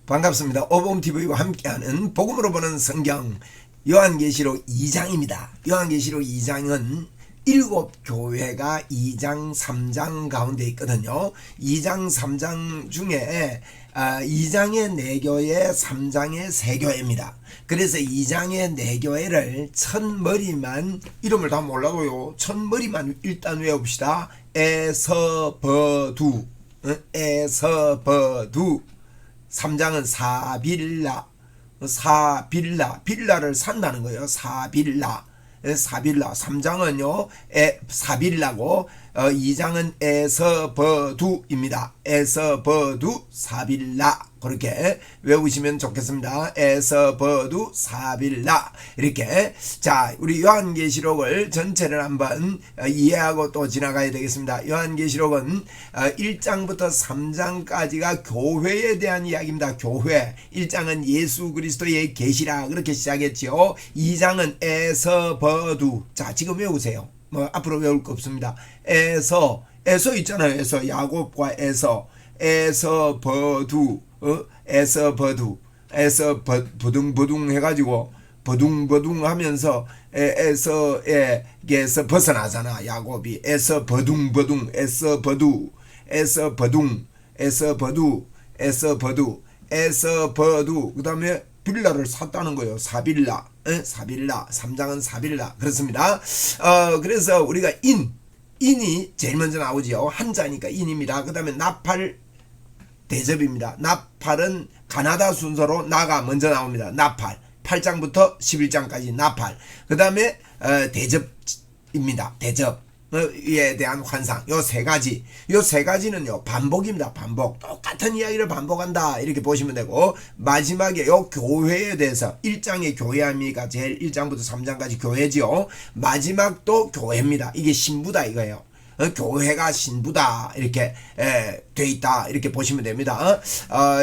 반갑습니다. 오범TV와 함께하는 복음으로 보는 성경 요한계시록 2장입니다. 요한계시록 2장은 7교회가 2장 3장 가운데 있거든요. 2장 3장 중에 2장의 4교회 3장의 3교회입니다. 그래서 2장의 4교회를 첫 머리만, 이름을 다 몰라도요, 첫 머리만 일단 외웁시다. 에서버두, 에서버두. 3장은 빌라를 산다는 거예요. 사빌라. 3장은요 사빌라고, 2장은 에서버두입니다. 에서버두 사빌라, 그렇게 외우시면 좋겠습니다. 에서버두 사빌라. 이렇게. 자, 우리 요한계시록을 전체를 한번 이해하고 또 지나가야 되겠습니다. 요한계시록은 1장부터 3장까지가 교회에 대한 이야기입니다. 교회. 1장은 예수 그리스도의 계시라, 그렇게 시작했지요. 2장은 에서버두. 자, 지금 외우세요. 뭐 앞으로 외울 거 없습니다. 에서 있잖아요. 에서, 야곱과 에서버두, 에서버두, 버둥버둥 해가지고 버둥버둥 하면서 에서에게서 벗어나잖아. 야곱이 에서버둥버둥, 에서버두, 에서버두. 그 다음에 빌라를 샀다는 거예요. 사빌라. 3장은 사빌라. 그렇습니다. 그래서 우리가 인이 제일 먼저 나오지요. 한자니까 인입니다. 그 다음에 나팔, 대접입니다. 나팔은 가나다 순서로 나가 먼저 나옵니다. 나팔. 8장부터 11장까지 나팔. 그 다음에 대접입니다. 대접에 대한 환상. 요 세 가지는요 반복입니다. 반복. 똑같은 이야기를 반복한다, 이렇게 보시면 되고, 마지막에 요 교회에 대해서 1장의 교회입니까? 제일 1장부터 3장까지 교회지요. 마지막도 교회입니다. 이게 신부다 이거예요. 교회가 신부다, 이렇게 돼 있다, 이렇게 보시면 됩니다.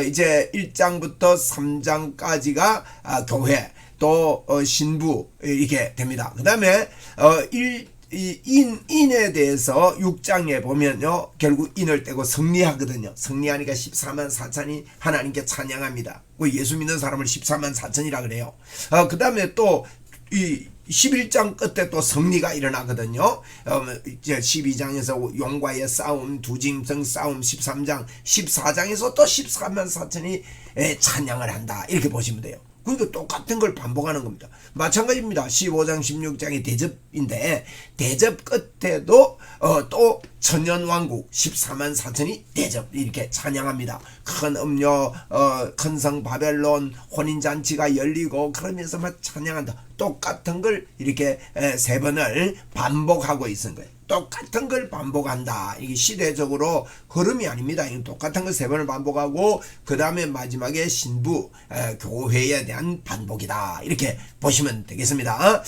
이제 1장부터 3장까지가 교회, 또 신부, 이렇게 됩니다. 그 다음에 인에 대해서 6장에 보면요, 결국 인을 떼고 승리하거든요. 승리하니까 14만 4천이 하나님께 찬양합니다. 예수 믿는 사람을 14만 4천이라 그래요. 그 다음에 또 이 11장 끝에 또 승리가 일어나거든요. 이제 12장에서 용과의 싸움, 두짐승 싸움, 14장에서 또 14만 4천이 찬양을 한다, 이렇게 보시면 돼요. 그러니까 똑같은 걸 반복하는 겁니다. 마찬가지입니다. 15장 16장이 대접인데, 대접 끝에도 또 천년왕국 14만 4천이 대접, 이렇게 찬양합니다. 큰 음료, 큰 성 바벨론, 혼인잔치가 열리고, 그러면서 막 찬양한다. 똑같은 걸 이렇게 3번을 반복하고 있는 거예요. 똑같은 걸 반복한다. 이게 시대적으로 흐름이 아닙니다. 이건 똑같은 걸 3번을 반복하고, 그 다음에 마지막에 신부, 교회에 대한 반복이다, 이렇게 보시면 되겠습니다.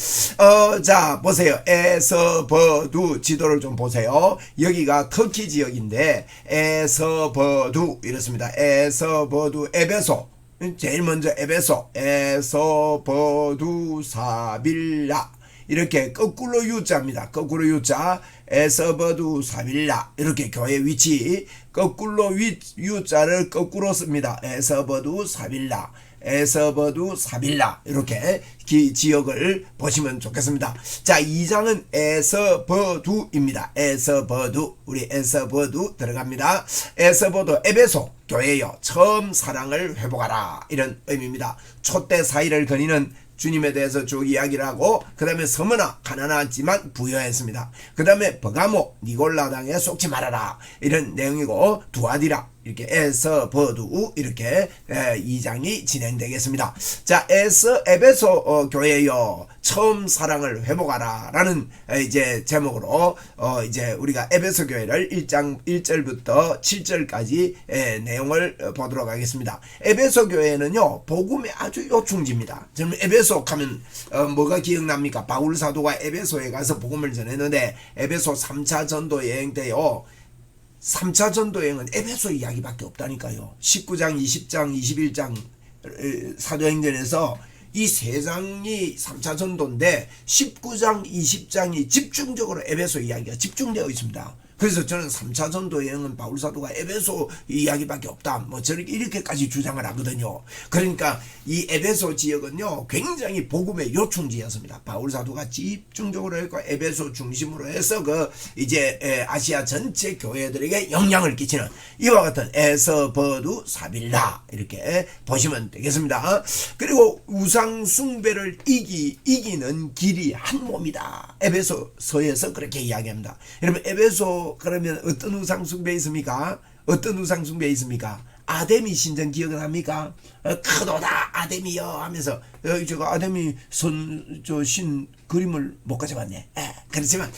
자, 보세요. 에서버두 지도를 좀 보세요. 여기가 터키 지역인데, 에서버두, 이렇습니다. 에서버두, 에베소. 제일 먼저 에서버두 사빌라, 이렇게 거꾸로 U자입니다. 거꾸로 U자, 에서버두 사빌라, 이렇게 교회 위치, 거꾸로 U자를 거꾸로 씁니다. 에서버두 사빌라, 에서버두 사빌라, 이렇게 지역을 보시면 좋겠습니다. 자, 2장은 에서버두입니다. 에서버두, 우리 에서버두 들어갑니다. 에서버두, 에베소 교회요, 처음 사랑을 회복하라, 이런 의미입니다. 촛대 사이를 거니는 주님에 대해서 쭉 이야기를 하고, 그 다음에 서머나 가난하지만 부여했습니다. 그 다음에 버가모, 니골라당에 속지 말아라, 이런 내용이고, 두아디라, 이렇게 에서버두, 이렇게 2장이 진행되겠습니다. 자, 에베소 교회요, 처음 사랑을 회복하라 라는 이제 제목으로 이제 우리가 에베소 교회를 1장 1절부터 7절까지 내용을 보도록 하겠습니다. 에베소 교회는요, 복음의 아주 요충지입니다. 저는 에베소 하면 뭐가 기억납니까? 바울 사도가 에베소에 가서 복음을 전했는데, 에베소 3차 전도 여행 때요, 3차 전도 여행은 에베소 이야기밖에 없다니까요. 19장, 20장, 21장 사도행전에서 이 3장이 3차 전도인데, 19장, 20장이 집중적으로 에베소 이야기가 집중되어 있습니다. 그래서 저는 3차 전도 여행은 바울 사도가 에베소 이야기밖에 없다. 뭐 저렇게 이렇게까지 주장을 하거든요. 그러니까 이 에베소 지역은요 굉장히 복음의 요충지였습니다. 바울 사도가 집중적으로 했고 에베소 중심으로 해서 그 이제 아시아 전체 교회들에게 영향을 끼치는 이와 같은 에서버두 사빌라 이렇게 보시면 되겠습니다. 그리고 우상 숭배를 이기는 길이 한 몸이다. 에베소서에서 그렇게 이야기합니다. 여러분 에베소 그러면 어떤 우상 숭배 있습니까? 어떤 우상 숭배 있습니까? 아데미 신전 기억은 합니까? 크도다 아데미여 하면서 저거 아데미 신 그림을 못 가져왔네. 그렇지만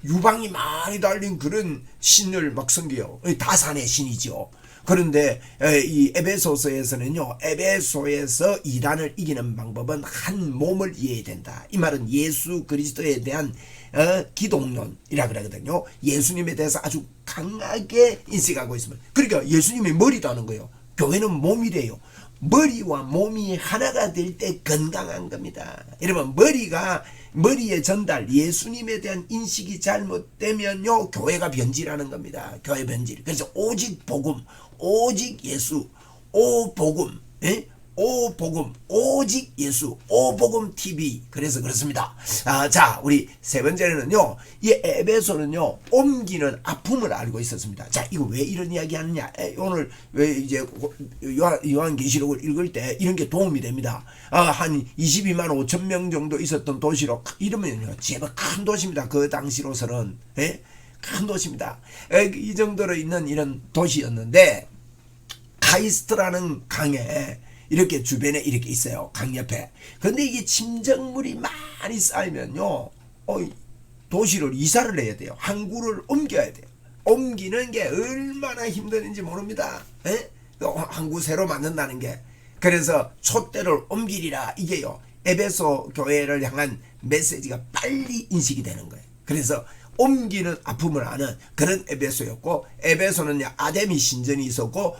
유방이 많이 달린 그런 신을 막 섬겨요. 다산의 신이죠. 그런데 이 에베소서에서는요, 에베소에서 이단을 이기는 방법은 한 몸을 이해해야 된다. 이 말은 예수 그리스도에 대한 기독론이라 그러거든요. 예수님에 대해서 아주 강하게 인식하고 있습니다. 그러니까 예수님이 머리도 하는 거예요. 교회는 몸이래요. 머리와 몸이 하나가 될 때 건강한 겁니다. 여러분 머리의 전달, 예수님에 대한 인식이 잘못되면요 교회가 변질하는 겁니다. 교회 변질. 그래서 오직 복음, 오직 예수, 오복음, 오복음, 오직 예수, 오복음 TV. 그래서 그렇습니다. 자, 우리 세 번째는요, 이 에베소는요, 옮기는 아픔을 알고 있었습니다. 자, 이거 왜 이런 이야기 하느냐? 오늘 왜 이제 요한계시록을 읽을 때 이런 게 도움이 됩니다. 한 22만 5천 명 정도 있었던 도시로, 이러면요, 제법 큰 도시입니다. 그 당시로서는. 큰 도시입니다. 이 정도로 있는 이런 도시였는데, 카이스트라는 강에 이렇게 주변에 이렇게 있어요. 강 옆에. 근데 이게 침정물이 많이 쌓이면요, 도시를 이사를 해야 돼요. 항구를 옮겨야 돼요. 옮기는 게 얼마나 힘든지 모릅니다. 항구 새로 만든다는 게. 그래서 촛대를 옮기리라 이게요. 에베소 교회를 향한 메시지가 빨리 인식이 되는 거예요. 그래서 옮기는 아픔을 아는 그런 에베소였고, 에베소는 아데미 신전이 있었고,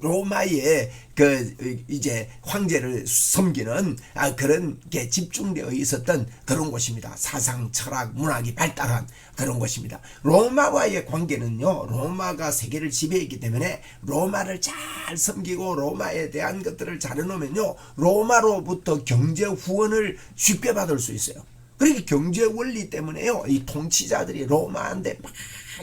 로마의 그 이제 황제를 섬기는 그런 게 집중되어 있었던 그런 곳입니다. 사상, 철학, 문학이 발달한 그런 곳입니다. 로마와의 관계는요, 로마가 세계를 지배했기 때문에 로마를 잘 섬기고 로마에 대한 것들을 잘 해놓으면요, 로마로부터 경제 후원을 쉽게 받을 수 있어요. 그러니까 경제 원리 때문에요, 이 통치자들이 로마한테 막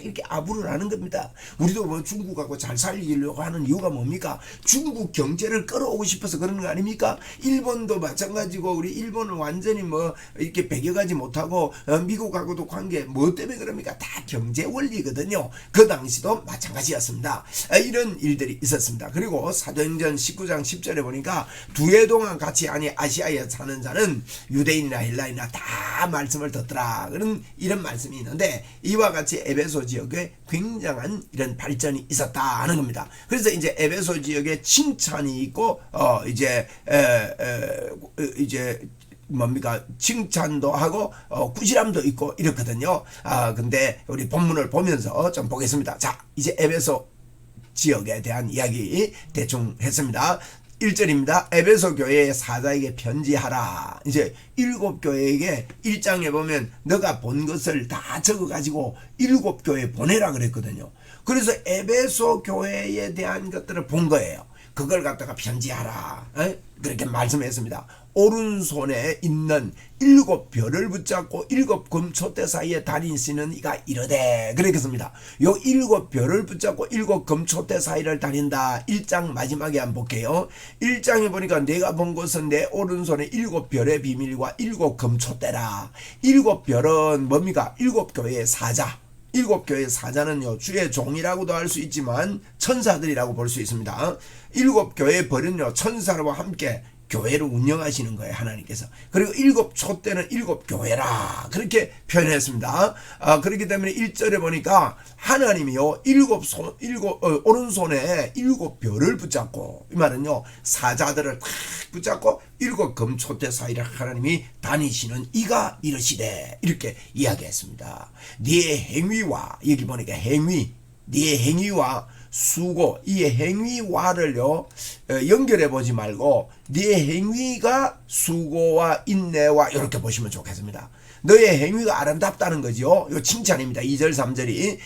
이렇게 아부를 하는 겁니다. 우리도 뭐 중국하고 잘 살리려고 하는 이유가 뭡니까? 중국 경제를 끌어오고 싶어서 그러는 거 아닙니까? 일본도 마찬가지고, 우리 일본은 완전히 뭐 이렇게 배겨가지 못하고 미국하고도 관계 뭐 때문에 그럽니까? 다 경제 원리거든요. 그 당시도 마찬가지였습니다. 이런 일들이 있었습니다. 그리고 사도행전 19장 10절에 보니까 2해 동안 같이 아시아에 사는 자는 유대인이나 헬라인이나 다 말씀을 듣더라. 그런 이런 말씀이 있는데, 이와 같이 에베소 지역에 굉장한 이런 발전이 있었다 하는 겁니다. 그래서 이제 에베소 지역에 칭찬이 있고, 이제 뭡니까? 칭찬도 하고, 꾸지람도 있고, 이렇거든요. 근데 우리 본문을 보면서 좀 보겠습니다. 자, 이제 에베소 지역에 대한 이야기 대충 했습니다. 1절입니다. 에베소 교회의 사자에게 편지하라. 이제 7교회에게 1장에 보면 너가 본 것을 다 적어가지고 7교회에 보내라 그랬거든요. 그래서 에베소 교회에 대한 것들을 본 거예요. 그걸 갖다가 편지하라. 그렇게 말씀했습니다. 오른손에 있는 7별을 붙잡고 7금촛대 사이에 다니시는 이가 이르되 그랬습니다. 요 7별을 붙잡고 7금촛대 사이를 다닌다. 1장 마지막에 한번 볼게요. 1장에 보니까 내가 본 것은 내 오른손에 7별의 비밀과 7금촛대라. 7별은 뭡니까? 7교회의 사자. 7교회의 사자는요, 주의 종이라고도 할 수 있지만 천사들이라고 볼 수 있습니다. 7교회의 벌은요, 천사와 함께 교회를 운영하시는 거예요, 하나님께서. 그리고 7촛대는 7교회라 그렇게 표현했습니다. 그렇기 때문에 1절에 보니까 하나님이요, 오른손에 7별을 붙잡고, 이 말은요, 사자들을 탁 붙잡고 7금촛대 사이를 하나님이 다니시는 이가 이르시되 이렇게 이야기했습니다. 네 행위와, 여기 보니까 행위, 네 행위와 수고, 이 행위와를요 연결해 보지 말고 네 행위가 수고와 인내와 이렇게 보시면 좋겠습니다. 너의 행위가 아름답다는 거죠. 요 칭찬입니다. 2절 3절이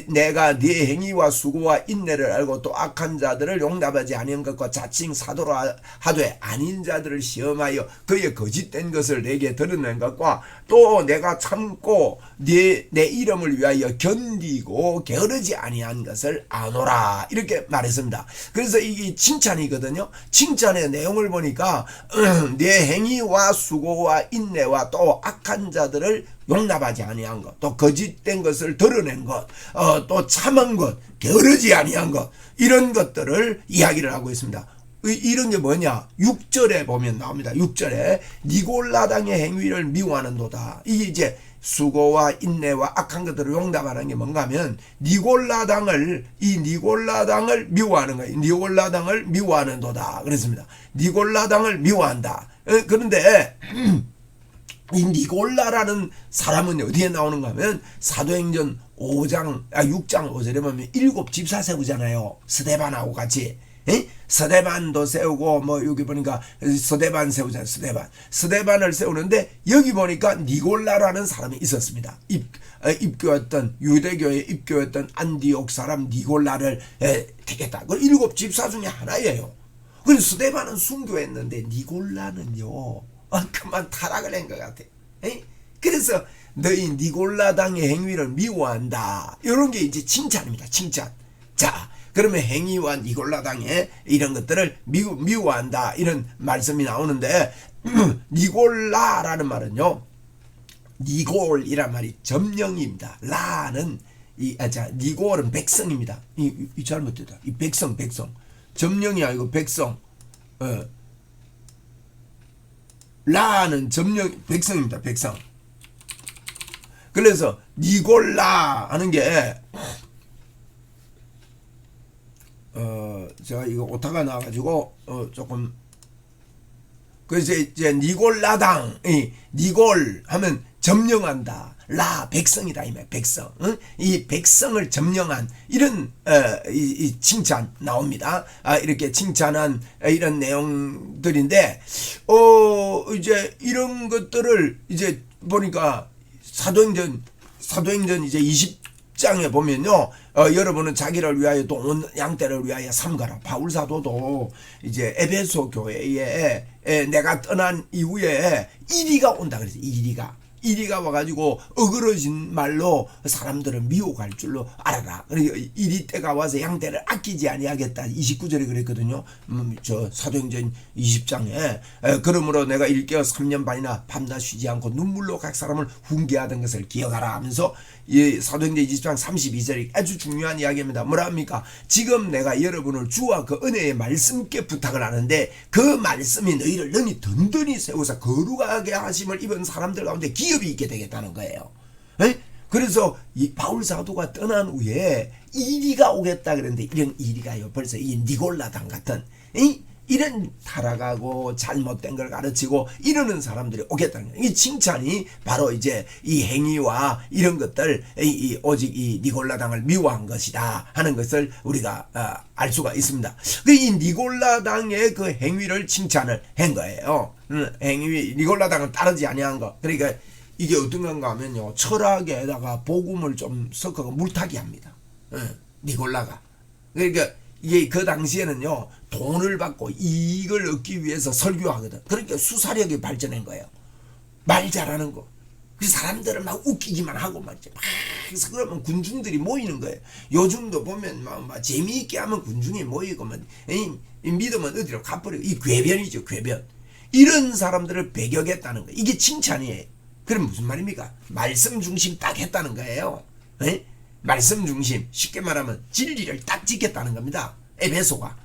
내가 네 행위와 수고와 인내를 알고 또 악한 자들을 용납하지 아니한 것과 자칭 사도로 하되 아닌 자들을 시험하여 그의 거짓된 것을 내게 드러낸 것과 또 내가 참고 내 이름을 위하여 견디고 게으르지 아니한 것을 아노라 이렇게 말했습니다. 그래서 이게 칭찬이거든요. 칭찬의 내용을 보니까 내 행위와 수고와 인내와 또 악한 자들을 용납하지 아니한 것, 또 거짓된 것을 드러낸 것, 또 참은 것, 게으르지 아니한 것, 이런 것들을 이야기를 하고 있습니다. 이런 게 뭐냐? 6절에 보면 나옵니다. 6절에 니골라당의 행위를 미워하는도다. 이게 이제 수고와 인내와 악한 것들을 용납하는 게 뭔가 하면 니골라당을 미워하는 거예요. 니골라당을 미워하는도다. 그랬습니다. 니골라당을 미워한다. 그런데 이 니골라라는 사람은 어디에 나오는가 하면 사도행전 6장 5절에 보면 7 집사 세우잖아요. 스데반하고 같이. 스데반도 세우고 뭐 여기 보니까 스데반 세우잖아요. 스데반을 세우는데 여기 보니까 니골라라는 사람이 있었습니다. 입교했던 유대교에 입교했던 안디옥 사람 니골라를 택했다. 그 7 집사 중에 하나예요. 그래서 스데반은 순교했는데 니골라는요 그만 타락을 한 것 같아. 그래서 너희 니골라당의 행위를 미워한다. 이런 게 이제 칭찬입니다. 칭찬. 자, 그러면 행위와 니골라당의 이런 것들을 미워한다. 이런 말씀이 나오는데 니골라라는 말은요. 니골이란 말이 점령입니다. 라는 니골은 백성입니다. 이 잘못됐다. 이 백성. 점령이 아니고 백성. 라는 백성입니다. 백성. 그래서 니골라 하는 게 제가 이거 오타가 나와가지고 조금 그래서 이제 니골라당 니골 하면 점령한다. 라 백성이다 이 말. 백성. 이 백성을 점령한 이런 이 칭찬 나옵니다. 이렇게 칭찬한 이런 내용들인데 이제 이런 것들을 이제 보니까 사도행전 이제 20장에 보면요. 여러분은 자기를 위하여 또 온 양떼를 위하여 삼가라. 바울 사도도 이제 에베소 교회에 내가 떠난 이후에 이리가 온다 그랬어요. 이리가 와가지고 어그러진 말로 사람들을 미혹할 줄로 알아라. 그러니까 이리 때가 와서 양떼를 아끼지 아니하겠다. 29절에 그랬거든요. 저 사도행전 20장에 그러므로 내가 일깨어 3년 반이나 밤낮 쉬지 않고 눈물로 각 사람을 훈계하던 것을 기억하라 하면서 이 사도행전 20장 32절이 아주 중요한 이야기입니다. 뭐라 합니까? 지금 내가 여러분을 주와 그 은혜의 말씀께 부탁을 하는데 그 말씀이 너희를 너니 든든히 세워서 거룩하게 하심을 입은 사람들 가운데 기업이 있게 되겠다는 거예요. 그래서 이 바울 사도가 떠난 후에 이리가 오겠다 그랬는데 이런 이리가요 벌써 이 니골라당 같은 이런 타락하고 잘못된 걸 가르치고 이러는 사람들이 오겠다는 거예요. 이 칭찬이 바로 이제 이 행위와 이런 것들 오직 이 니골라당을 미워한 것이다 하는 것을 우리가 알 수가 있습니다. 이 니골라당의 그 행위를 칭찬을 한 거예요. 행위 니골라당을 따르지 아니한 거. 그러니까 이게 어떤 건가 하면요. 철학에다가 복음을 좀 섞어서 물타기 합니다. 니골라가. 그러니까 이게 그 당시에는요. 돈을 받고 이익을 얻기 위해서 설교하거든. 그러니까 수사력이 발전한 거예요. 말 잘하는 거. 그 사람들을 막 웃기기만 하고 말이죠. 막 그래서 그러면 군중들이 모이는 거예요. 요즘도 보면 막 재미있게 하면 군중이 모이고 막 믿으면 어디로 가버리고 이 궤변이죠. 궤변. 이런 사람들을 배격했다는 거예요. 이게 칭찬이에요. 그럼 무슨 말입니까? 말씀 중심 딱 했다는 거예요. 말씀 중심. 쉽게 말하면 진리를 딱 지켰다는 겁니다. 에베소가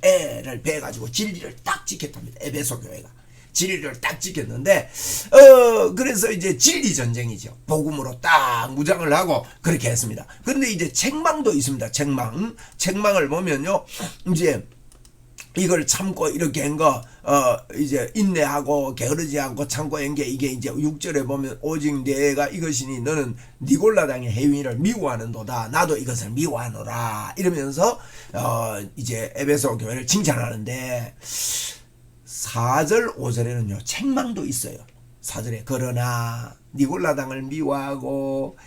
애를 베가지고 진리를 딱 지켰답니다. 에베소 교회가 진리를 딱 지켰는데 그래서 이제 진리 전쟁이죠. 복음으로 딱 무장을 하고 그렇게 했습니다. 그런데 이제 책망도 있습니다. 책망을 보면요. 이제 이걸 참고 이렇게 한 거 이제 인내하고 게으르지 않고 참고 한 게 이게 이제 6절에 보면 오직 내가 이것이니 너는 니골라당의 행위를 미워하는도다. 나도 이것을 미워하노라. 이러면서 이제 에베소 교회를 칭찬하는데 4절 5절에는요 책망도 있어요. 4절에 그러나 니골라당을 미워하고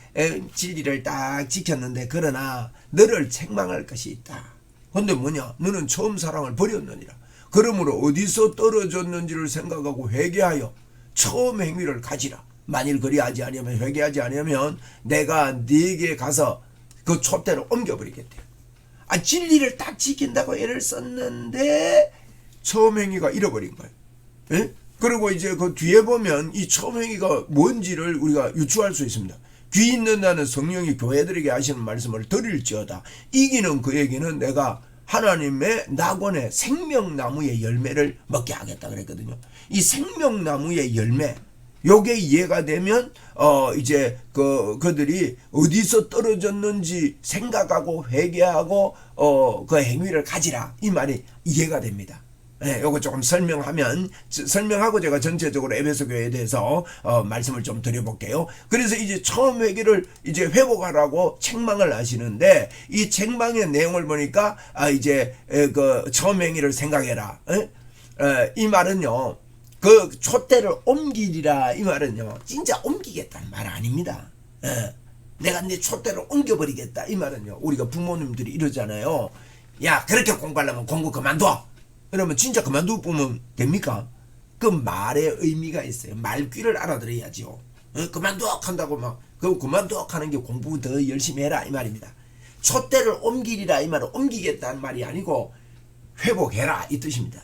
진리를 딱 지켰는데 그러나 너를 책망할 것이 있다. 근데 뭐냐? 너는 처음 사랑을 버렸느니라. 그러므로 어디서 떨어졌는지를 생각하고 회개하여 처음 행위를 가지라. 만일 그리하지 아니하면 회개하지 아니하면 내가 네게 가서 그 촛대를 옮겨버리겠대. 진리를 딱 지킨다고 애를 썼는데 처음 행위가 잃어버린 거예요. 예? 그리고 이제 그 뒤에 보면 이 처음 행위가 뭔지를 우리가 유추할 수 있습니다. 귀 있는 자는 성령이 교회들에게 하시는 말씀을 들을지어다. 이기는 그에게는 내가 하나님의 낙원의 생명나무의 열매를 먹게 하겠다 그랬거든요. 이 생명나무의 열매, 요게 이해가 되면 이제 그들이 어디서 떨어졌는지 생각하고 회개하고 그 행위를 가지라, 이 말이 이해가 됩니다. 네, 요거 조금 설명하고 제가 전체적으로 에베소 교회에 대해서 말씀을 좀 드려볼게요. 그래서 이제 처음 회개를 이제 회복하라고 책망을 하시는데, 이 책망의 내용을 보니까 이제 그 처음 행위를 생각해라. 이 말은요, 그 촛대를 옮기리라, 이 말은요 진짜 옮기겠다는 말 아닙니다. 내가 네 촛대를 옮겨버리겠다, 이 말은요, 우리가 부모님들이 이러잖아요. 야, 그렇게 공부하려면 공부 그만둬. 그러면 진짜 그만두고 보면 됩니까? 그 말의 의미가 있어요. 말귀를 알아들어야죠. 그만둬 한다고 막 그만둬 하는 게 공부 더 열심히 해라, 이 말입니다. 촛대를 옮기리라, 이 말은 옮기겠다는 말이 아니고 회복해라, 이 뜻입니다.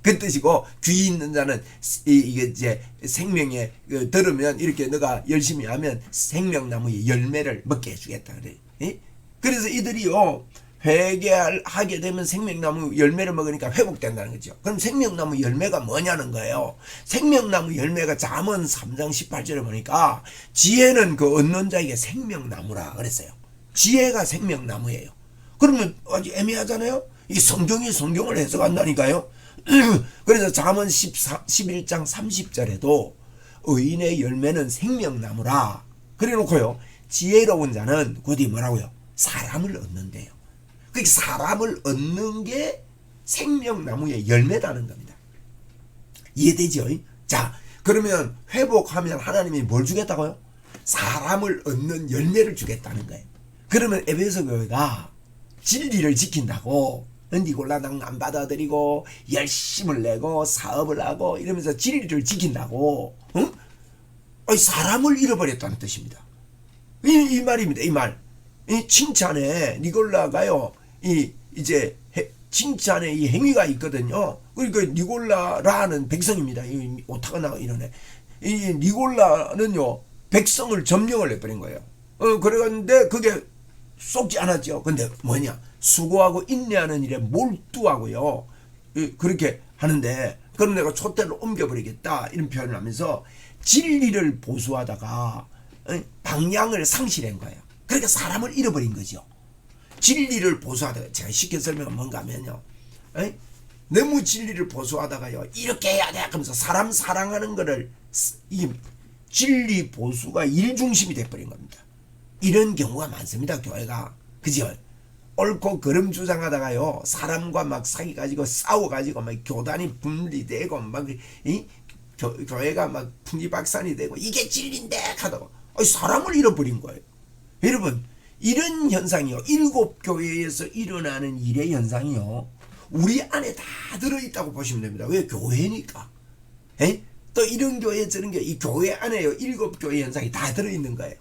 그 뜻이고, 귀 있는 자는 이게 이제 생명에 들으면 이렇게 너가 열심히 하면 생명나무의 열매를 먹게 해주겠다 그래. 그래서 이들이요, 회개하게 되면 생명나무 열매를 먹으니까 회복된다는 거죠. 그럼 생명나무 열매가 뭐냐는 거예요. 생명나무 열매가 잠언 3장 18절에 보니까 지혜는 그 얻는 자에게 생명나무라 그랬어요. 지혜가 생명나무예요. 그러면 아주 애매하잖아요. 이 성경이 성경을 해석한다니까요. 그래서 잠언 11장 30절에도 의인의 열매는 생명나무라 그래 놓고요, 지혜로운 자는 곧이 뭐라고요? 사람을 얻는데요. 그 사람을 얻는 게 생명나무의 열매라는 겁니다. 이해되죠? 자, 그러면 회복하면 하나님이 뭘 주겠다고요? 사람을 얻는 열매를 주겠다는 거예요. 그러면 에베소 교회가 진리를 지킨다고 니골라당 안 받아들이고 열심을 내고 사업을 하고 이러면서 진리를 지킨다고 사람을 잃어버렸다는 뜻입니다. 이 말입니다. 이 말. 이 칭찬에 니골라가요, 이제 칭찬에 이 행위가 있거든요. 그러니까 니골라라는 백성입니다. 이 오타가 나고 이러네. 이 니골라는요, 백성을 점령을 해버린 거예요. 그런데 그게 쏙지 않았죠. 근데 뭐냐, 수고하고 인내하는 일에 몰두하고요, 그렇게 하는데, 그럼 내가 촛대를 옮겨버리겠다, 이런 표현을 하면서 진리를 보수하다가 방향을 상실한 거예요. 그러니까 사람을 잃어버린 거죠. 진리를 보수하다가, 제가 쉽게 설명하면 뭔가 하면요, 너무 진리를 보수하다가요, 이렇게 해야 돼 하면서 사람 사랑하는 거를, 이 진리 보수가 일중심이 돼버린 겁니다. 이런 경우가 많습니다, 교회가. 그죠? 옳고 그름 주장하다가요, 사람과 막 사귀가지고 싸워가지고 막 교단이 분리되고 막 교회가 막 풍기박산이 되고 이게 진리인데 하다가 사람을 잃어버린 거예요. 여러분, 이런 현상이요, 일곱 교회에서 일어나는 일의 현상이요, 우리 안에 다 들어있다고 보시면 됩니다. 왜? 교회니까. 또 이런 교회 저런 교회, 이 교회 안에요, 일곱 교회 현상이 다 들어있는 거예요.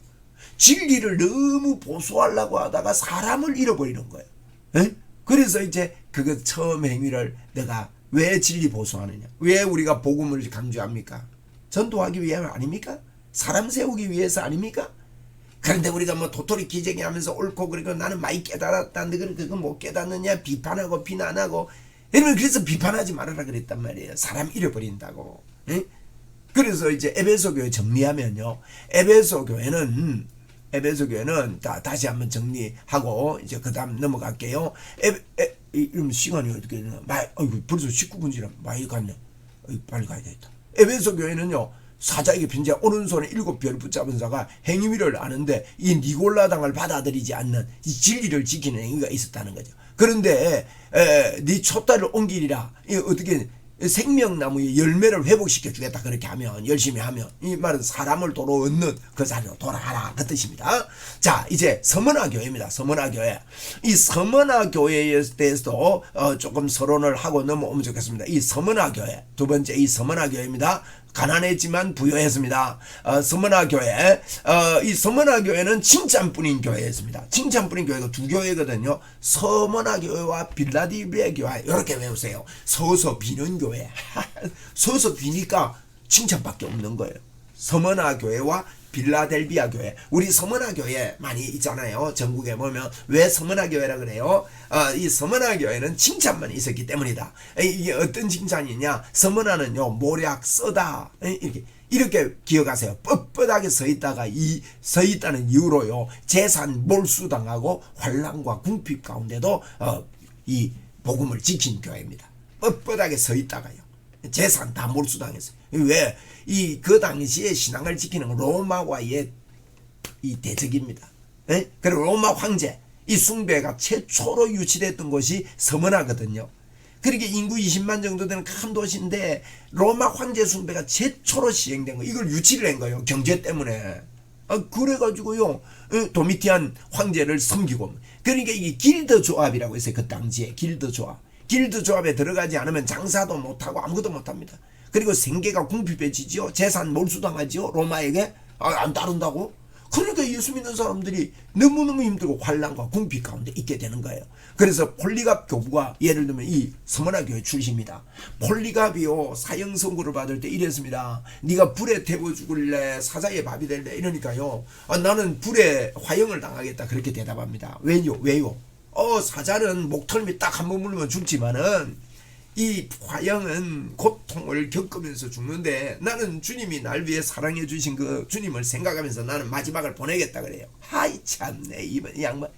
진리를 너무 보수하려고 하다가 사람을 잃어버리는 거예요. 그래서 이제 그거 처음 행위를, 내가 왜 진리 보수하느냐, 왜 우리가 복음을 강조합니까? 전도하기 위함 아닙니까? 사람 세우기 위해서 아닙니까? 그런데 우리가 뭐 도토리 기쟁이 하면서 옳고 그리고 나는 많이 깨달았다는데 그거 못 깨닫느냐 비판하고 비난하고, 여러분 그래서 비판하지 말아라 그랬단 말이에요. 사람 잃어버린다고. 그래서 이제 에베소 교회 정리하면요, 에베소 교회는 다시 한번 정리하고 이제 그 다음 넘어갈게요. 이러면 시간이 어떻게 되나? 벌써 19분이라 많이 갔네. 빨리 가야 되겠다. 에베소 교회는요, 사자에게 빈자 오른손에 7별을 붙잡은 자가 행위를 아는데 이 니골라당을 받아들이지 않는 이 진리를 지키는 행위가 있었다는 거죠. 그런데 네 촛대를 옮기리라, 어떻게 생명나무의 열매를 회복시켜 주겠다. 그렇게 하면, 열심히 하면. 이 말은 사람을 도로 얻는 그 자리로 돌아가라 그 뜻입니다. 자, 이제 서머나 교회입니다. 서머나 교회. 이 서머나 교회에 대해서도 조금 서론을 하고 넘어오면 좋겠습니다. 이 서머나 교회, 두 번째 이 서머나 교회입니다. 가난했지만 부여했습니다. 서머나 교회, 이 서머나 교회는 칭찬뿐인 교회였습니다. 칭찬뿐인 교회가 두 교회거든요. 서머나 교회와 빌라델비아 교회, 이렇게 외우세요. 서서 비는 교회. 서서 비니까 칭찬밖에 없는 거예요. 서머나 교회와 빌라델비아 교회. 우리 서머나 교회 많이 있잖아요. 전국에 보면. 왜 서머나 교회라 그래요? 이 서머나 교회는 칭찬만 있었기 때문이다. 이게 어떤 칭찬이냐? 서머나는요, 모략, 쓰다. 이렇게 기억하세요. 뻣뻣하게 서 있다가 서 있다는 이유로요, 재산 몰수당하고 환난과 궁핍 가운데도 이 복음을 지킨 교회입니다. 뻣뻣하게 서 있다가요, 재산 다 몰수당했어요. 왜? 그 당시에 신앙을 지키는 로마와의 이 대적입니다. 그리고 로마 황제, 이 숭배가 최초로 유치됐던 곳이 서머나거든요. 그렇게 인구 20만 정도 되는 큰 도시인데 로마 황제 숭배가 최초로 시행된 거, 이걸 유치를 한 거예요. 경제 때문에. 그래가지고요, 도미티안 황제를 섬기고. 그러니까 이게 길드 조합이라고 했어요. 그 당시에 길드 조합. 길드 조합에 들어가지 않으면 장사도 못하고 아무것도 못합니다. 그리고 생계가 궁핍해지지요. 재산 몰수당하지요. 로마에게. 안 따른다고. 그러니까 예수 믿는 사람들이 너무너무 힘들고 환난과 궁핍 가운데 있게 되는 거예요. 그래서 폴리갑 교부가 예를 들면 이 서머나 교회 출신입니다. 폴리갑이요, 사형 선고를 받을 때 이랬습니다. 네가 불에 태워 죽을래, 사자의 밥이 될래? 이러니까요, 나는 불에 화형을 당하겠다, 그렇게 대답합니다. 왜요? 사자는 목털미 딱 한 번 물면 죽지만은 이 화형은 고통을 겪으면서 죽는데, 나는 주님이 날 위해 사랑해 주신 그 주님을 생각하면서 나는 마지막을 보내겠다 그래요. 하이 참네, 이 양반.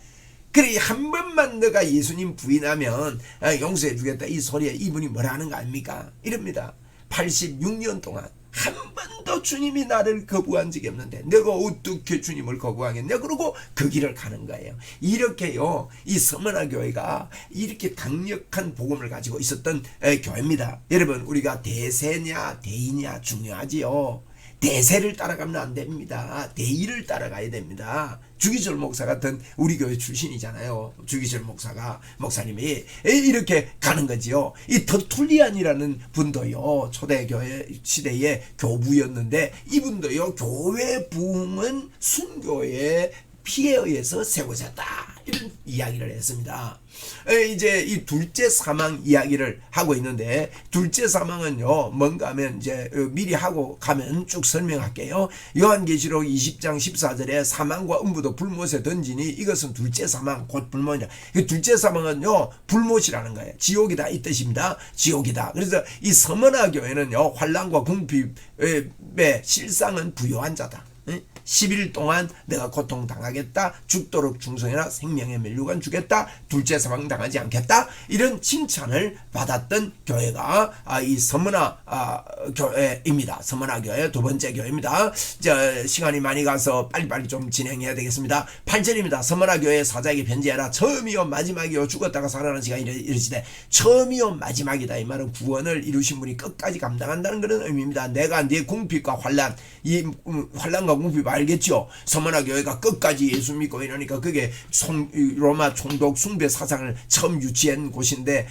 그래, 한 번만 너가 예수님 부인하면 용서해 주겠다, 이 소리에 이분이 뭐라 하는 거 아닙니까? 이럽니다. 86년 동안 한 번도 주님이 나를 거부한 적이 없는데 내가 어떻게 주님을 거부하겠냐? 그러고 그 길을 가는 거예요. 이렇게요, 이 서머나 교회가 이렇게 강력한 복음을 가지고 있었던 교회입니다. 여러분, 우리가 대세냐 대의냐 중요하지요. 대세를 따라가면 안 됩니다. 대의를 따라가야 됩니다. 주기철 목사 같은 우리 교회 출신이잖아요. 주기철 목사님이 이렇게 가는 거지요. 이 터툴리안이라는 분도요, 초대교회 시대의 교부였는데, 이분도요, 교회 부흥은 순교의 피에 의해서 세워졌다, 이런 이야기를 했습니다. 이제 이 둘째 사망 이야기를 하고 있는데, 둘째 사망은요, 뭔가 하면 이제 미리 하고 가면 쭉 설명할게요. 요한계시록 20장 14절에 사망과 음부도 불못에 던지니 이것은 둘째 사망, 곧 불못이다. 이 둘째 사망은요, 불못이라는 거예요. 지옥이다, 이 뜻입니다. 지옥이다. 그래서 이 서머나 교회는요, 환난과 궁핍의 실상은 부요한 자다. 10일 동안 내가 고통당하겠다, 죽도록 충성해라, 생명의 멸류관 주겠다, 둘째 사망 당하지 않겠다, 이런 칭찬을 받았던 교회가 이 서머나 교회입니다. 서머나 교회 두 번째 교회입니다. 시간이 많이 가서 빨리빨리 좀 진행해야 되겠습니다. 8절입니다. 서머나 교회 사자에게 편지해라. 처음이요 마지막이요 죽었다가 살아나는 시간이 이르시되, 처음이요 마지막이다, 이 말은 구원을 이루신 분이 끝까지 감당한다는 그런 의미입니다. 내가 네 궁핍과 환난, 이 환난과 궁핍 알겠죠? 서머나 교회가 끝까지 예수 믿고 이러니까 그게 로마 총독 숭배 사상을 처음 유치한 곳인데,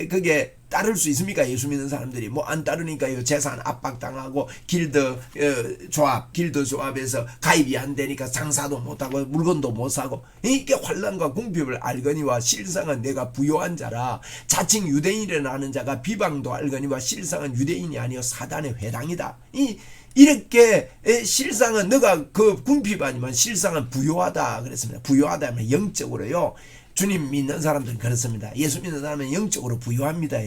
그게 따를 수 있습니까? 예수 믿는 사람들이 뭐 안 따르니까 재산 압박당하고 길드 조합에서 가입이 안 되니까 장사도 못하고 물건도 못 사고, 이게 환난과 궁핍을 알거니와 실상은 내가 부요한 자라. 자칭 유대인이라는 자가 비방도 알거니와 실상은 유대인이 아니요 사단의 회당이다. 이렇게 실상은 너가 그 궁핍 아니면 실상은 부요하다 그랬습니다. 부요하다 하면 영적으로요. 주님 믿는 사람들은 그렇습니다. 예수 믿는 사람은 영적으로 부요합니다.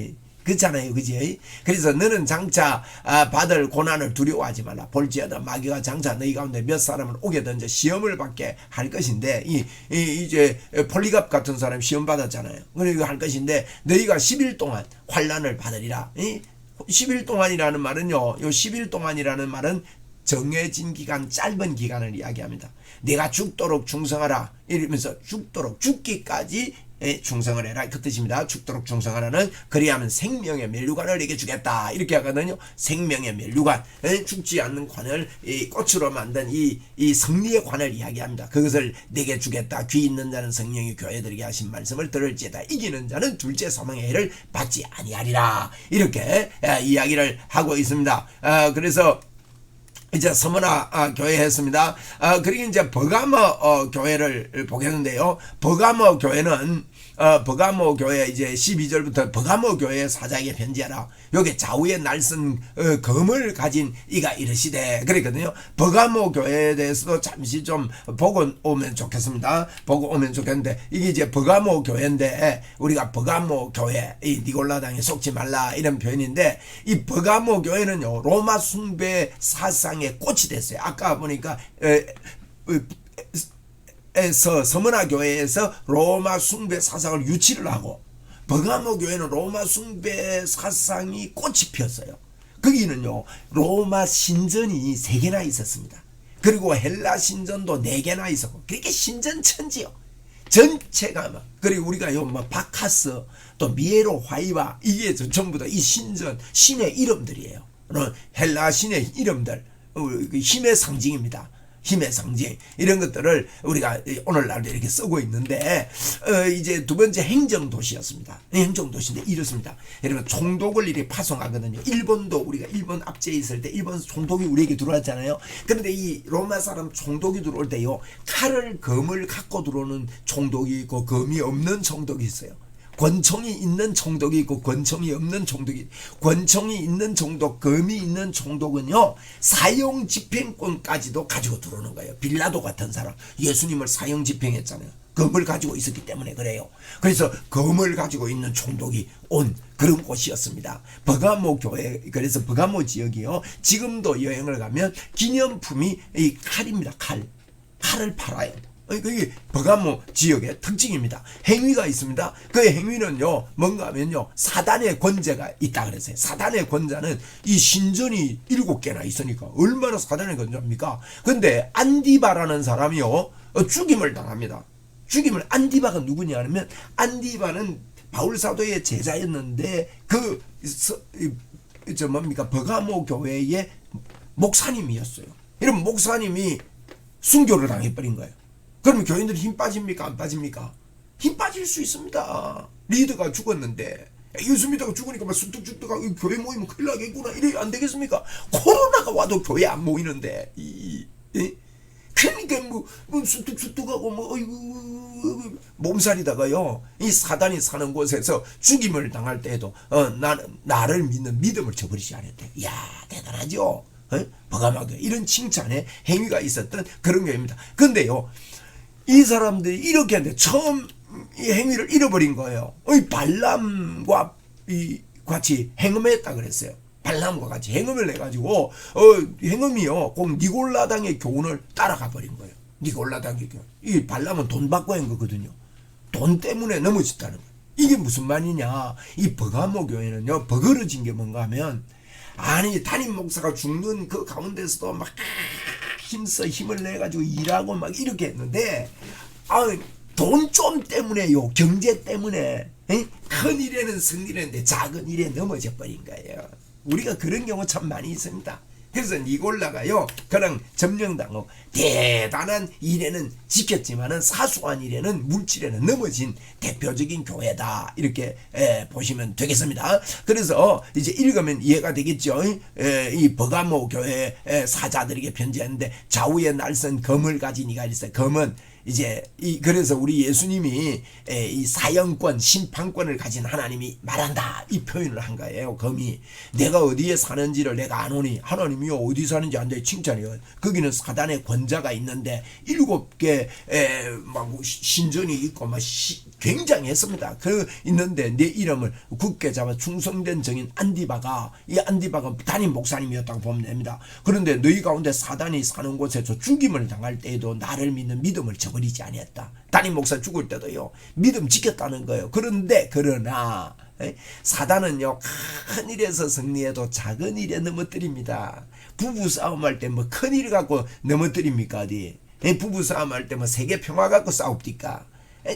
그렇잖아요, 그지? 그래서 너는 장차 받을 고난을 두려워하지 말라. 볼지어다 마귀가 장차 너희 가운데 몇 사람을 오게 던져 시험을 받게 할 것인데, 이제 폴리갑 같은 사람 시험 받았잖아요. 그러니까 할 것인데, 너희가 10일 동안 환난을 받으리라. 10일 동안이라는 말은요, 요 10일 동안이라는 말은 정해진 기간, 짧은 기간을 이야기합니다. 내가 죽도록 충성하라 이러면서 죽도록, 죽기까지 충성을 해라 그 뜻입니다. 죽도록 충성하라는 그리하면 생명의 면류관을 내게 주겠다 이렇게 하거든요. 생명의 면류관 죽지 않는 관을 꽃으로 만든 이 승리의 관을 이야기합니다. 그것을 내게 주겠다. 귀 있는 자는 성령이 교회들에게 하신 말씀을 들을지어다. 이기는 자는 둘째 사망의 해를 받지 아니하리라 이렇게 이야기를 하고 있습니다. 그래서 이제 서머나 교회 했습니다. 그리고 이제 버가모 교회를 보겠는데요. 버가모 교회는 버가모 교회 이제 12절부터 버가모 교회 사자에게 편지하라. 여기 좌우에 날선 검을 가진 이가 이르시되 그랬거든요. 버가모 교회에 대해서도 잠시 좀 보고 오면 좋겠습니다. 보고 오면 좋겠는데 이게 이제 버가모 교회인데 우리가 버가모 교회 이 니골라당에 속지 말라 이런 표현인데 이 버가모 교회는요 로마 숭배 사상의 꽃이 됐어요. 아까 보니까 서머나 교회에서 로마 숭배 사상을 유치를 하고 버가모 교회는 로마 숭배 사상이 꽃이 피었어요. 거기는요 로마 신전이 3개나 있었습니다. 그리고 헬라 신전도 4개나 있었고 그렇게 신전 천지요. 전체가 막 그리고 우리가요 뭐 바카스 또 미에로 화이바 이게 전부 다 이 신전 신의 이름들이에요. 헬라 신의 이름들 힘의 상징입니다. 힘의 상징 이런 것들을 우리가 오늘날도 이렇게 쓰고 있는데 이제 두 번째 행정도시였습니다. 행정도시인데 이렇습니다. 여러분 총독을 이렇게 파송하거든요. 일본도 우리가 일본 압제에 있을 때 일본 총독이 우리에게 들어왔잖아요. 그런데 이 로마 사람 총독이 들어올 때요 칼을 검을 갖고 들어오는 총독이 있고 검이 없는 총독이 있어요. 권총이 있는 총독이 있고 권총이 없는 총독이 권총이 있는 총독 검이 있는 총독은요 사형 집행권까지도 가지고 들어오는 거예요. 빌라도 같은 사람 예수님을 사형 집행했잖아요. 검을 가지고 있었기 때문에 그래요. 그래서 검을 가지고 있는 총독이 온 그런 곳이었습니다. 버가모 교회 그래서 버가모 지역이요 지금도 여행을 가면 기념품이 이 칼입니다. 칼을 팔아요. 그게 버가모 지역의 특징입니다. 행위가 있습니다. 그 행위는요 뭔가 하면요 사단의 권세가 있다 그랬어요. 사단의 권자는 이 신전이 7개나 있으니까 얼마나 사단의 권자입니까? 근데 안디바라는 사람이요 죽임을 당합니다. 죽임을 안디바가 누구냐 하면 안디바는 바울 사도의 제자였는데 뭡니까 버가모 교회의 목사님이었어요. 이런 목사님이 순교를 당해버린 거예요. 그러면 교인들이 힘 빠집니까? 안 빠집니까? 힘 빠질 수 있습니다. 리더가 죽었는데 예수 믿다가 죽으니까 막 쑥뚝쑥뚝하고 교회 모이면 큰일 나겠구나 이래 안 되겠습니까? 코로나가 와도 교회 안 모이는데 그러니까 뭐 쑥뚝쑥뚝하고 몸살이다가요 이 사단이 사는 곳에서 죽임을 당할 때에도 나를 믿는 믿음을 저버리지 않았대. 이야 대단하죠. 버가마교 이런 칭찬의 행위가 있었던 그런 교회입니다. 근데요 이 사람들이 이렇게 하는데 처음 이 행위를 잃어버린 거예요. 이 발람과 같이 행음했다 그랬어요. 발람과 같이 행음을 해가지고 행음이요 꼭 니골라당의 교훈을 따라가 버린 거예요. 니골라당의 교훈. 이 발람은 돈 받고 한 거거든요. 돈 때문에 넘어졌다는 거예요. 이게 무슨 말이냐? 이 버가모 교회는요 버거러진 게 뭔가 하면 아니 담임 목사가 죽는 그 가운데서도 막 힘을 내가지고 일하고 막 이렇게 했는데 돈 좀 때문에요 경제 때문에 큰 일에는 승리했는데 작은 일에 넘어져 버린 거예요. 우리가 그런 경우 참 많이 있습니다. 그래서 니골라가요 그냥 점령당하고 대단한 일에는 지켰지만은 사소한 일에는 물질에는 넘어진 대표적인 교회다 이렇게 보시면 되겠습니다. 그래서 이제 읽으면 이해가 되겠죠. 이 버가모 교회 사자들에게 편지했는데 좌우에 날선 검을 가진 이가 있어요. 검은 이제 그래서 우리 예수님이 이 사형권 심판권을 가진 하나님이 말한다 이 표현을 한 거예요. 검이 내가 어디에 사는지를 내가 아노니 하나님이요 어디 사는지 안돼 칭찬이요. 거기는 사단의 권자가 있는데 7개 막 신전이 있고 막 굉장했습니다. 그 있는데 내 이름을 굳게 잡아 충성된 정인 안디바가 이 안디바가 담임 목사님이었다고 보면 됩니다. 그런데 너희 가운데 사단이 사는 곳에서 죽임을 당할 때에도 나를 믿는 믿음을 저버리지 아니했다. 담임 목사 죽을 때도요 믿음 지켰다는 거예요. 그러나 사단은요 큰 일에서 승리해도 작은 일에 넘어뜨립니다. 부부 싸움할 때 뭐 큰 일 갖고 넘어뜨립니까? 어디 부부 싸움할 때 뭐 세계 평화 갖고 싸웁니까?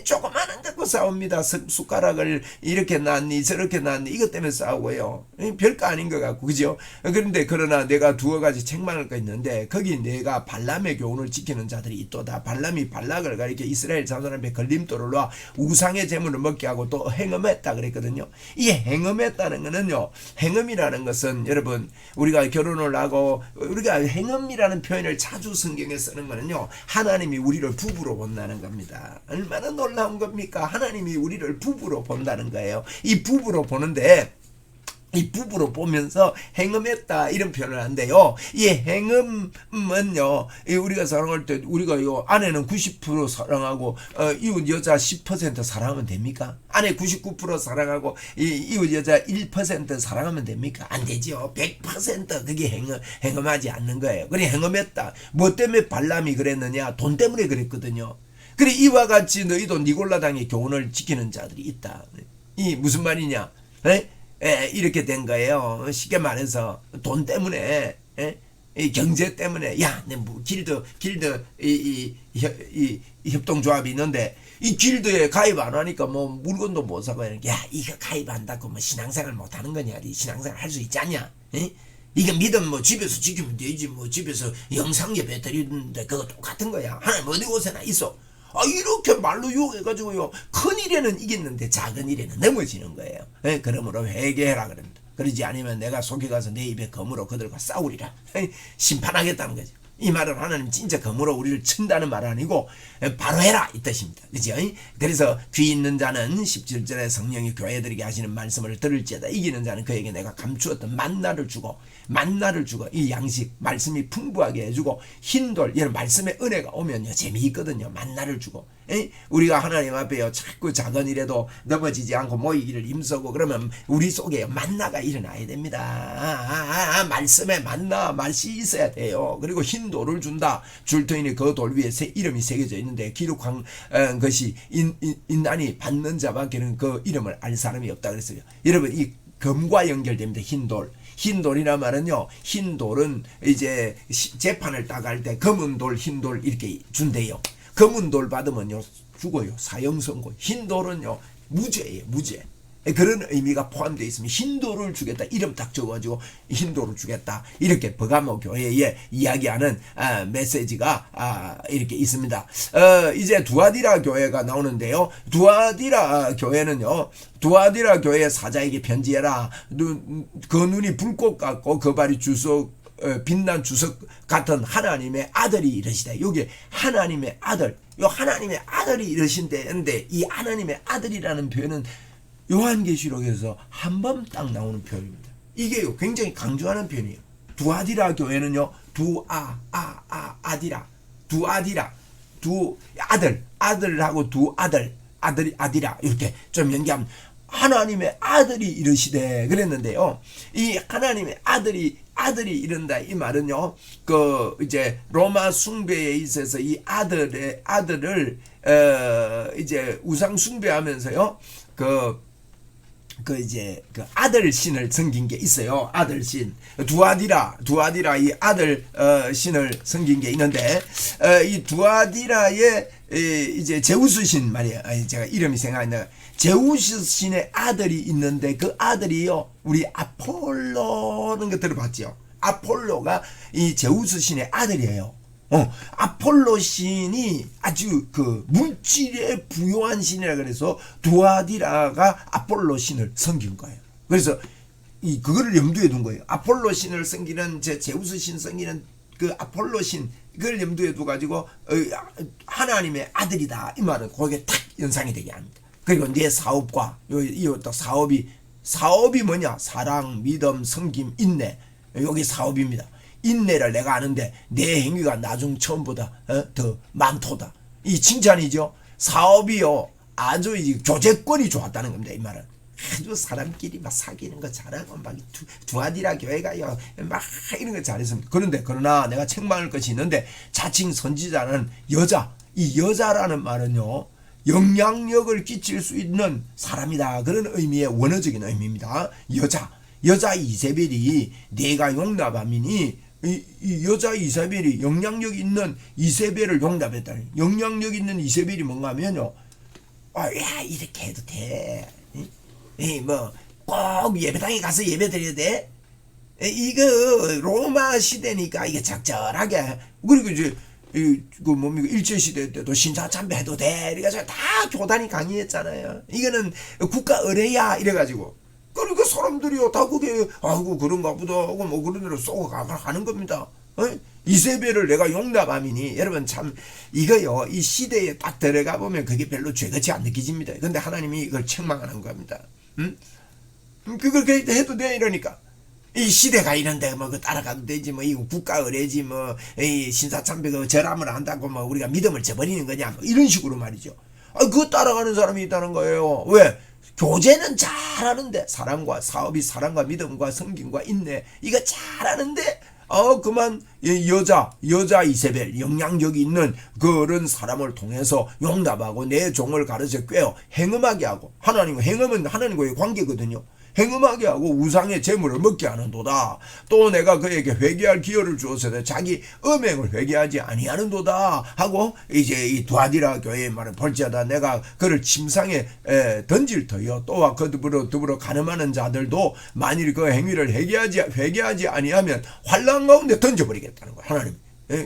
조그마한 갖고 싸웁니다. 숟가락을 이렇게 놨니 저렇게 놨니 이것 때문에 싸우고요. 별거 아닌 것 같고 그죠? 그런데 그러나 내가 두어 가지 책망할 거 있는데 거기 내가 발람의 교훈을 지키는 자들이 있도다. 발람이 발락을 가리켜 이스라엘 자손 앞에 걸림돌을 놔 우상의 제물을 먹게 하고 또 행음했다 그랬거든요. 이 행음했다는 거는요. 행음이라는 것은 여러분 우리가 결혼을 하고 우리가 행음이라는 표현을 자주 성경에 쓰는 거는요. 하나님이 우리를 부부로 본다는 겁니다. 얼마나 놀라운 겁니까? 하나님이 우리를 부부로 본다는 거예요. 이 부부로 보는데 이 부부로 보면서 행음했다 이런 표현을 한대요. 이 행음은요 우리가 사랑할 때 우리가 요 아내는 90% 사랑하고 이웃 여자 10% 사랑하면 됩니까? 아내 99% 사랑하고 이웃 여자 1% 사랑하면 됩니까? 안 되죠. 100% 그게 행음하지 않는 거예요. 그래 행음했다. 뭐 때문에 발람이 그랬느냐? 돈 때문에 그랬거든요. 그래 이와 같이 너희도 니골라당의 교훈을 지키는 자들이 있다. 이 무슨 말이냐? 이렇게 된 거예요. 쉽게 말해서 돈 때문에 이 경제 때문에 야, 내 뭐 길드 이 협동조합이 있는데 이 길드에 가입 안 하니까 뭐 물건도 못 사고 야 이거 가입한다고 뭐 신앙생활 못 하는 거냐? 신앙생활 할 수 있지 않냐? 이거 믿음 뭐 집에서 지키면 되지 뭐 집에서 영상 예배 드리는데 그거 똑같은 거야. 하나님 어디 곳에나 있어. 이렇게 말로 유혹해가지고요. 큰 일에는 이겼는데 작은 일에는 넘어지는 거예요. 그러므로 회개해라 그럽니다. 그러지 않으면 내가 속여가서 내 입에 검으로 그들과 싸우리라. 심판하겠다는 거죠. 이 말은 하나님 진짜 검으로 우리를 친다는 말 아니고 바로 해라 이 뜻입니다. 그죠? 그래서 귀 있는 자는 17절에 성령이 교회들에게 하시는 말씀을 들을지어다. 이기는 자는 그에게 내가 감추었던 만나를 주고 이 양식 말씀이 풍부하게 해주고 흰돌 이런 말씀의 은혜가 오면요 재미있거든요. 만나를 주고 우리가 하나님 앞에요 자꾸 작은 일에도 넘어지지 않고 모이기를 힘쓰고 그러면 우리 속에 만나가 일어나야 됩니다. 말씀에 만나 맛이 있어야 돼요. 그리고 흰돌을 준다. 줄터이니 그 돌 위에 이름이 새겨져 있는데 기록한 것이 인간이 받는 자밖에는 그 이름을 알 사람이 없다 그랬어요. 여러분 이 검과 연결됩니다. 흰돌이란 말은요. 흰돌은 이제 재판을 따갈 때 검은 돌, 흰돌 이렇게 준대요. 검은 돌 받으면요 죽어요. 사형선고. 흰돌은요 무죄예요. 무죄. 그런 의미가 포함되어 있으면 흰돌을 주겠다. 이름 딱 적어가지고 흰돌을 주겠다. 이렇게 버가모 교회에 이야기하는 메시지가 이렇게 있습니다. 이제 두아디라 교회가 나오는데요. 두아디라 교회는요. 두아디라 교회 사자에게 편지해라. 그 눈이 불꽃 같고 그 발이 주석 빛난 주석 같은 하나님의 아들이 이러시다. 여기 하나님의 아들. 요 하나님의 아들이 이러신데 이 하나님의 아들이라는 표현은 요한계시록에서 한 번 딱 나오는 표현입니다. 이게요 굉장히 강조하는 표현이에요. 두아디라 교회는요 아디라 두 아들하고 두 아디라 이렇게 좀 연기하면 하나님의 아들이 이러시되 그랬는데요. 이 하나님의 아들이 이른다 이 말은요 그 이제 로마 숭배에 있어서 이 아들을 이제 우상 숭배하면서요 이제 그 아들 신을 섬긴 게 있어요. 아들 신 두아디라 이 아들 신을 섬긴 게 있는데 이 두아디라의 이제 제우스 신 말이에요. 제가 이름이 생각이 안 나요. 제우스 신의 아들이 있는데 그 아들이요 우리 아폴로는 거 들어봤죠. 아폴로가 이 제우스 신의 아들이에요. 아폴로 신이 아주 그 물질에 부요한 신이라 그래서 두아디라가 아폴로 신을 섬긴 거예요. 그래서 그거를 염두에 둔 거예요. 아폴로 신을 섬기는 제우스 신 섬기는 그 아폴로 신 그걸 염두에 두 가지고 하나님의 아들이다 이 말은 거기에 탁 연상이 되게 합니다. 그리고 내 사업과 이것도 사업이 뭐냐? 사랑, 믿음, 섬김, 인내. 여기 사업입니다. 인내를 내가 아는데 내 행위가 나중 처음보다 더 많도다. 이 칭찬이죠. 사업이요 아주 교제권이 좋았다는 겁니다. 이 말은 아주 사람끼리 막 사귀는 거 잘하고 막 두아디라 교회가요 막 이런 거 잘했습니다. 그러나 내가 책망할 것이 있는데 자칭 선지자는 이 여자라는 말은요 영향력을 끼칠 수 있는 사람이다. 그런 의미의 원어적인 의미입니다. 여자 이세벨이 내가 용납함이니 이 여자 이세벨이 영향력 있는 이세벨을 용납했다. 영향력 있는 이세벨이 뭔가 하면요 야 이렇게 해도 돼. 뭐꼭 예배당에 가서 예배 드려야 돼. 이거 로마 시대니까 이게 적절하게. 그리고 이제 그 뭡니까 일제 시대 때도 신사참배 해도 돼. 이래가지고 다 교단이 강의했잖아요. 이거는 국가 의례야 이래가지고. 그러니까 사람들이요 다 그게 아이고 그런가 보다 하고 뭐 그런 대로 쏘고 가는 겁니다. 이세벨을 내가 용납함이니 여러분 참 이거요 이 시대에 딱 들어가 보면 그게 별로 죄같이 안 느껴집니다. 근데 하나님이 이걸 책망하는 겁니다. 그렇게 해도 돼 이러니까 이 시대가 이런데 뭐 그 따라가도 되지 뭐 이거 국가 의례지 뭐 이 신사참배 그 절함을 한다고 뭐 우리가 믿음을 저버리는 거냐 뭐 이런 식으로 말이죠. 그거 따라가는 사람이 있다는 거예요. 왜? 교제는 잘하는데 사랑과 사업이 사랑과 믿음과 섬김과 인내 이거 잘하는데 그만 여자 이세벨 영향력이 있는 그런 사람을 통해서 용납하고 내 종을 가르쳐 꿰어 행음하게 하고 행음은 하나님과의 관계거든요. 행음하게 하고 우상의 재물을 먹게 하는도다. 또 내가 그에게 회개할 기회를 주었으되 자기 음행을 회개하지 아니하는도다 하고 이제 이 두아디라 교회의 말을 볼지어다 내가 그를 침상에 던질 터여 또한 그 더불어 가늠하는 자들도 만일 그 행위를 회개하지 아니하면 환난 가운데 던져버리겠다는 거야 하나님.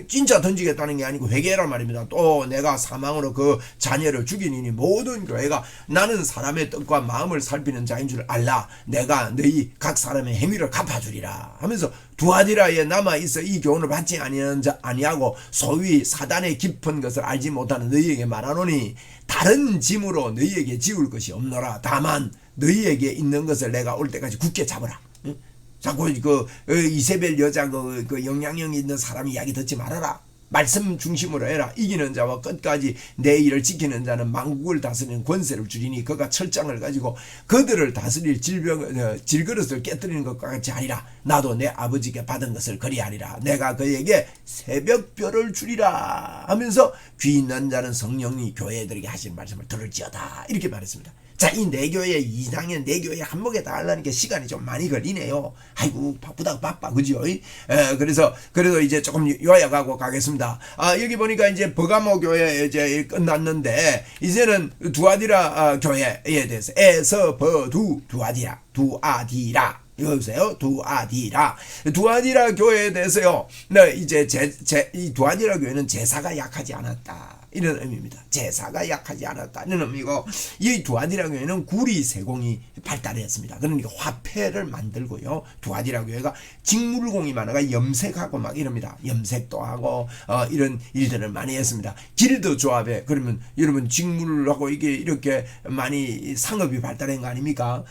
진짜 던지겠다는 게 아니고 회개란 말입니다. 또 내가 사망으로 그 자녀를 죽이니 모든 교회가 나는 사람의 뜻과 마음을 살피는 자인 줄 알라. 내가 너희 각 사람의 행위를 갚아주리라 하면서 두아디라에 남아있어 이 교훈을 받지 아니하고 소위 사단의 깊은 것을 알지 못하는 너희에게 말하노니 다른 짐으로 너희에게 지울 것이 없노라. 다만 너희에게 있는 것을 내가 올 때까지 굳게 잡으라. 자꾸 이세벨 여자 그 영향력 있는 사람 이야기 듣지 말아라. 말씀 중심으로 해라. 이기는 자와 끝까지 내 일을 지키는 자는 만국을 다스리는 권세를 주리니 그가 철장을 가지고 그들을 다스릴 질그릇을 깨뜨리는 것과 같이 하리라. 나도 내 아버지께 받은 것을 그리하리라. 내가 그에게 새벽별을 주리라 하면서 귀 있는 자는 성령이 교회들에게 하신 말씀을 들을지어다 이렇게 말했습니다. 자, 이 네 교회 이상의 네 교회 한목에 다 하려는 게 시간이 좀 많이 걸리네요. 아이고 바빠 그죠? 그래서 이제 조금 요약하고 가겠습니다. 여기 보니까 이제 버가모 교회 이제 끝났는데 이제는 두아디라 교회에 대해서 두아디라 여보세요? 두아디라 교회에 대해서요. 이제 이 두아디라 교회는 제사가 약하지 않았다. 이런 의미입니다. 제사가 약하지 않았다. 이런 의미고, 이 두아디라 교회는 구리 세공이 발달했습니다. 그러니까 화폐를 만들고요. 두아디라 교회가 직물공이 많아가 염색하고 막 이럽니다. 염색도 하고, 이런 일들을 많이 했습니다. 길드 조합에, 그러면 여러분 직물하고 이게 이렇게 많이 상업이 발달한 거 아닙니까?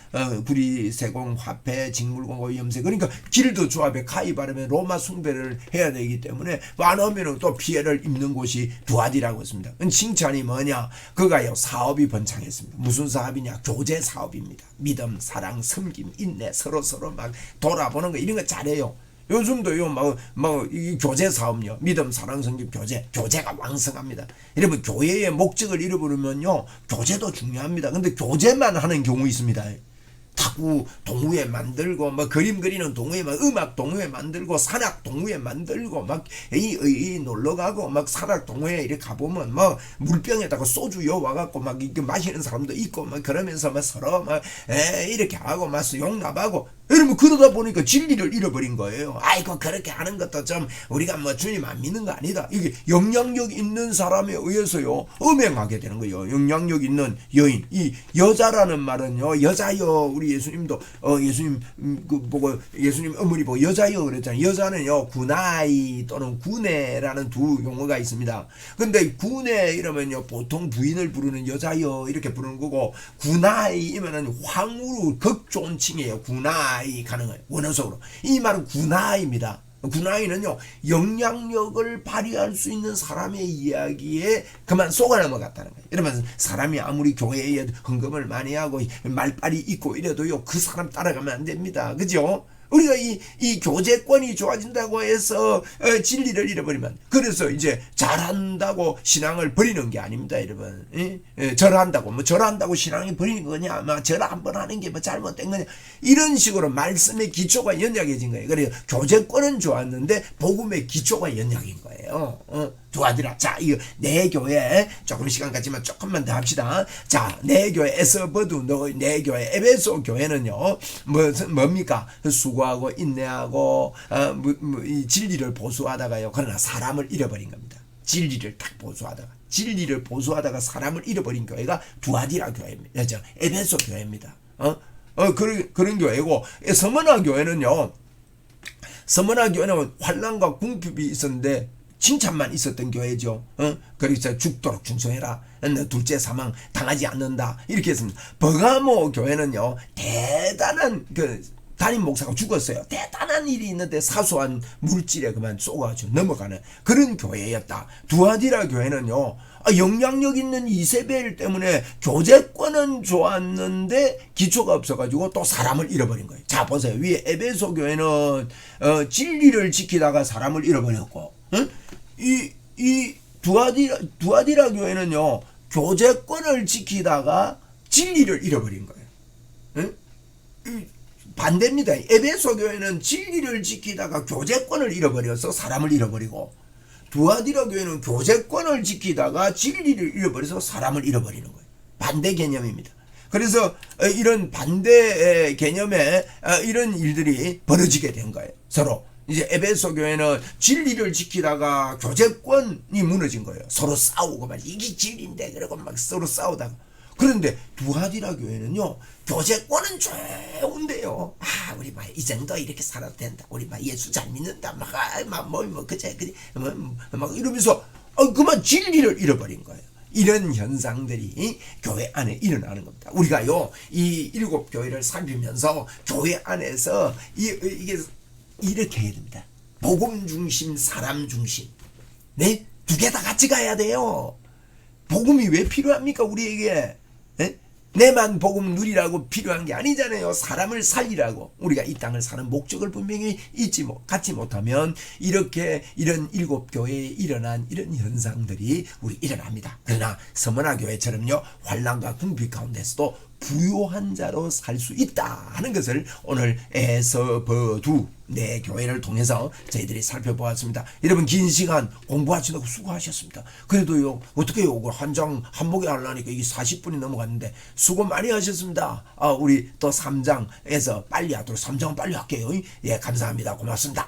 구리 세공, 화폐, 직물공고 염색. 그러니까 길드 조합에 가입하려면 로마 숭배를 해야 되기 때문에 안 하면 또 피해를 입는 곳이 두아디라고 했습니다. 칭찬이 뭐냐? 그가요 사업이 번창했습니다. 무슨 사업이냐? 교제 사업입니다. 믿음, 사랑, 섬김, 인내, 서로 막 돌아보는 거 이런 거 잘해요. 요즘도요 이 교제 사업요 믿음, 사랑, 섬김, 교제가 왕성합니다. 여러분 교회의 목적을 잃어버리면요 교제도 중요합니다. 근데 교제만 하는 경우 있습니다. 탁구 동호회 만들고 뭐 그림 그리는 동호회 막 음악 동호회 만들고 산악 동호회 만들고 막 놀러 가고 막 산악 동호회 이렇게 가보면 막 물병에다가 소주 와갖고 막 이렇게 마시는 사람도 있고 막 그러면서 막 서로 막 이렇게 하고 막 용납하고 여러분 그러다 보니까 진리를 잃어버린 거예요. 아이고 그렇게 하는 것도 좀 우리가 뭐 주님 안 믿는 거 아니다. 이게 영향력 있는 사람에 의해서요 음행하게 되는 거예요. 영향력 있는 여인. 이 여자라는 말은요 여자여 우리 예수님도 예수님 보고 예수님 어머니 보고 여자여 그랬잖아요. 여자는요 구나이 또는 구네라는 두 용어가 있습니다. 근데 구네 이러면요 보통 부인을 부르는 여자여 이렇게 부르는 거고 구나이이면은 황후로 극존칭이에요. 구나이 가는 거예요. 원어적으로. 이 말은 구나이입니다. 구나이는요 영향력을 발휘할 수 있는 사람의 이야기에 그만 속아 넘어갔다는 거예요. 이러면 사람이 아무리 교회에 헌금을 많이 하고 말빨이 있고 이래도요 그 사람 따라가면 안 됩니다. 그죠? 우리가 이 교제권이 좋아진다고 해서 진리를 잃어버리면 그래서 이제 잘한다고 신앙을 버리는 게 아닙니다, 여러분. 절한다고 신앙이 버리는 거냐, 절 한번 하는 게 뭐 잘못된 거냐 이런 식으로 말씀의 기초가 연약해진 거예요. 그래서 교제권은 좋았는데 복음의 기초가 연약인 거예요. 두아디라. 자, 이거 내 교회 조금 시간 갖지만 조금만 더 합시다. 자, 내 교회 에스버두, 내 교회 에베소 교회는요, 뭡니까? 수고하고 인내하고 이 진리를 보수하다가요. 그러나 사람을 잃어버린 겁니다. 진리를 딱 보수하다가 사람을 잃어버린 교회가 두아디라 교회입니다. 에베소 교회입니다. 그런 교회고, 서머나 교회는요, 환난과 궁핍이 있었는데 칭찬만 있었던 교회죠. 그래서 죽도록 충성해라. 둘째 사망 당하지 않는다. 이렇게 했습니다. 버가모 교회는요, 대단한 담임 목사가 죽었어요. 대단한 일이 있는데 사소한 물질에 그만 쏘가지고 넘어가는 그런 교회였다. 두아디라 교회는요, 영향력 있는 이세벨 때문에 교제권은 좋았는데 기초가 없어가지고 또 사람을 잃어버린 거예요. 자, 보세요. 위에 에베소 교회는 진리를 지키다가 사람을 잃어버렸고, 이 두아디라 교회는요, 교제권을 지키다가 진리를 잃어버린 거예요. 반대입니다. 에베소 교회는 진리를 지키다가 교제권을 잃어버려서 사람을 잃어버리고, 두아디라 교회는 교제권을 지키다가 진리를 잃어버려서 사람을 잃어버리는 거예요. 반대 개념입니다. 그래서 이런 반대 개념에 이런 일들이 벌어지게 된 거예요. 서로. 이제 에베소 교회는 진리를 지키다가 교제권이 무너진 거예요. 서로 싸우고 막 이게 진리인데 그러고 막 서로 싸우다가. 그런데 두아디라 교회는요, 교제권은 좋은데요. 우리 막 이 정도 이렇게 살아도 된다. 우리 막 예수 잘 믿는다. 막 이러면서 그만 진리를 잃어버린 거예요. 이런 현상들이 교회 안에 일어나는 겁니다. 우리가요, 이 7교회를 살피면서 교회 안에서 이게 이렇게 해야 됩니다. 복음 중심, 사람 중심. 네? 두 개 다 같이 가야 돼요. 복음이 왜 필요합니까, 우리에게? 네? 내만 복음 누리라고 필요한 게 아니잖아요. 사람을 살리라고. 우리가 이 땅을 사는 목적을 분명히 갖지 못하면 이런 7교회에 일어난 이런 현상들이 우리 일어납니다. 그러나 서머나 교회처럼요, 환난과 궁핍 가운데서도 부요한 자로 살 수 있다 하는 것을 오늘 에서버두 내 교회를 통해서 저희들이 살펴보았습니다. 여러분, 긴 시간 공부하시느라고 수고하셨습니다. 그래도요, 어떻게 요거 한 목에 하려니까 이게 40분이 넘어갔는데 수고 많이 하셨습니다. 우리 또 3장에서 빨리 하도록 3장은 빨리 할게요. 예, 감사합니다. 고맙습니다.